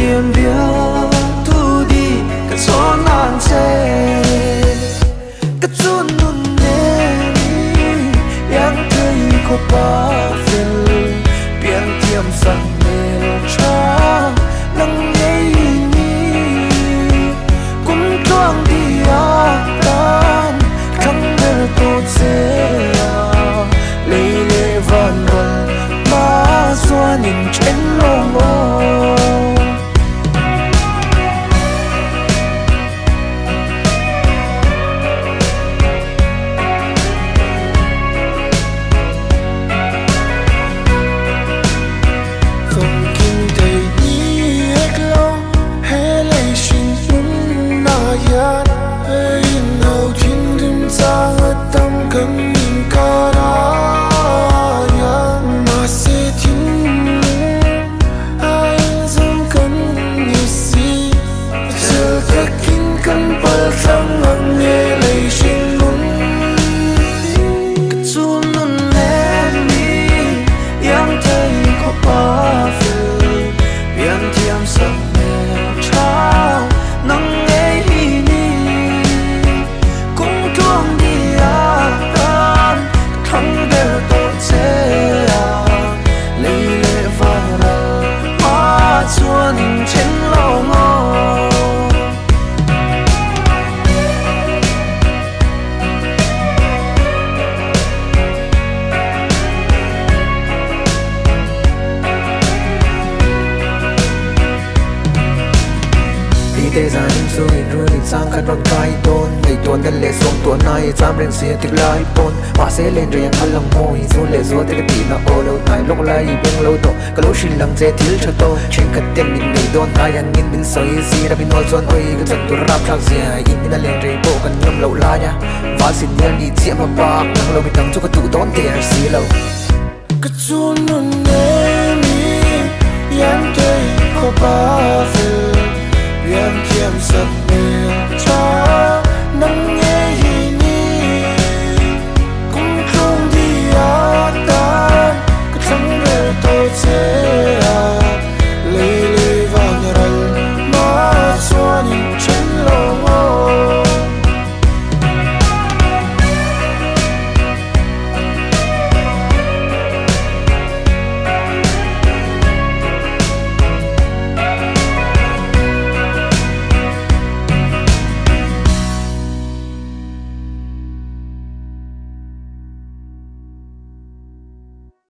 điểm bia tu đi cả gió nan che cả chun nun nè yang thấy có ba phiền biển tiêm sẵn mê cha nắng nhây ni cũng thoáng đi tan khăng bê tô che lê lê van van ma xoa nhìn trên lòng tê ra những số hình ruồi định sang khăn rong cay tôn ngày tuần đến lệ xuống tuần này dám lên xe tiếc lại tôn hoa sẽ lên rồi yang lòng môi xuống lệ xuống tiếc bị nó ô lâu này lúc lại bên lâu tổ cả lối xin lắng dễ thiếu cho tôi trên cất tiền mình ngày đón ai ăn nghìn bên soi gì đã bị nói chuan ơi cái chân tôi rap thang gì in bên lên rồi bộ cần nhom lâu la nha và xin nhớ đi chiếm mà bạc năng lâu bị tăng cho cái tụ đón tiền xí lâu cái chuông luôn em đi yang thấy có bao giờ yang tiêm sập miệng cha nắng nhẹ ni cũng không đi tan cứ chẳng về tôi sẽ